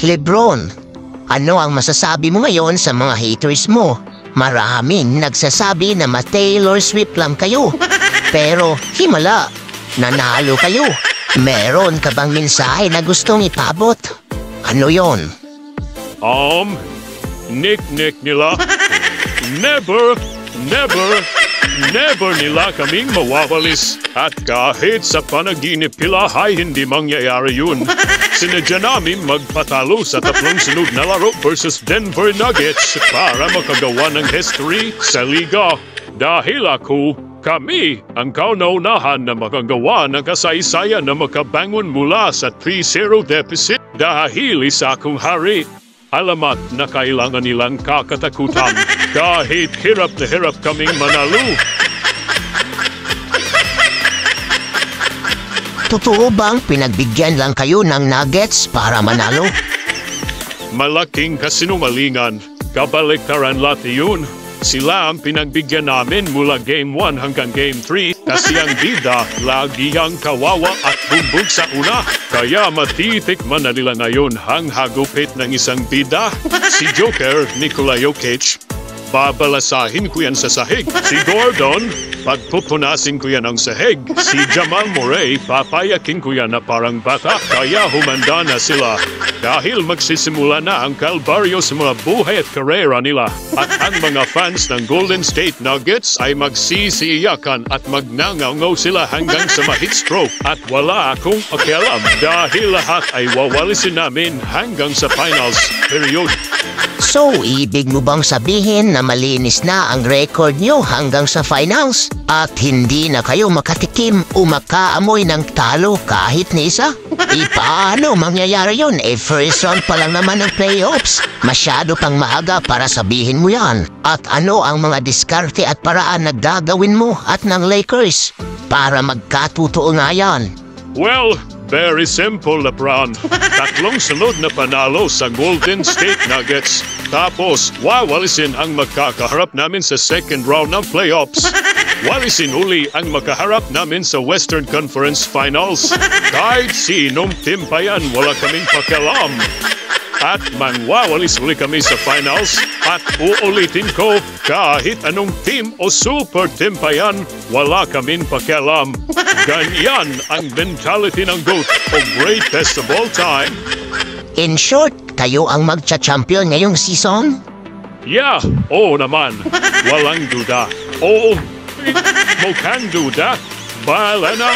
Lebron, ano ang masasabi mo ngayon sa mga haters mo? Maraming nagsasabi na ma-Taylor Swift lang kayo. Pero himala, nanalo kayo. Meron ka bang mensahe na gustong ipabot? Ano yon? Nick nila. Never nila kaming mawawalis. At kahit sa panaginip nila ay hindi mangyayari yun. Sinadya namin magpatalo sa 3 sunod na laro versus Denver Nuggets para makagawa ng history sa liga. Dahil kami ang kauna-unahan na makagawa ng kasaysayan na makabangon mula sa 3-0 deficit dahil isa akong hari. Alamat na kailangan nilang kakatakutan kahit hirap na hirap kaming manalo. Totoo bang pinagbigyan lang kayo ng Nuggets para manalo? Malaking kasinungalingan. Kabaliktaran lahat yun. Sila ang pinagbigyan namin mula Game 1 hanggang Game 3 kasi ang bida lagi ang kawawa at bumbog sa una. Kaya matitikman na nila ngayon ang hagupit ng isang bida. Si Joker, Nikola Jokic, babalasahin ko yan sa sahig. Si Gordon, pagpupunasin ko yan ang sahig. Si Jamal Murray, papayakin ko yan na parang bata. Kaya humanda na sila. Dahil magsisimula na ang kalbaryo sa mga buhay at karera nila. At ang mga fans ng Golden State Nuggets ay magsisiyakan at magnangaw sila hanggang sa ma-heat stroke. At wala akong pakialam dahil lahat ay wawalisin namin hanggang sa finals. Period. So, ibig mo bang sabihin na malinis na ang record nyo hanggang sa finals? At hindi na kayo makatikim o makaamoy ng talo kahit ni isa? Paano mangyayari yun? First round pa lang naman ng playoffs. Masyado pang maaga para sabihin mo yan. At ano ang mga diskarte at paraan na gagawin mo at ng Lakers para magkatotoo nga yan? Well, very simple, LeBron. 3 sunod na panalo sa Golden State Nuggets. Tapos, wawalisin ang magkakaharap namin sa second round ng playoffs. Walisin uli ang makaharap namin sa Western Conference Finals. Kahit sinong team pa yan, wala kaming pakialam. At mangwawalis uli kami sa finals. At uulitin ko, kahit anong team o super team pa yan, wala kaming pakialam. Ganyan ang mentality ng GOAT o greatest of all time. In short, kayo ang magcha-champion ngayong season? Yeah, oo naman. Walang duda. Oo, mukhang duda. Bahala na.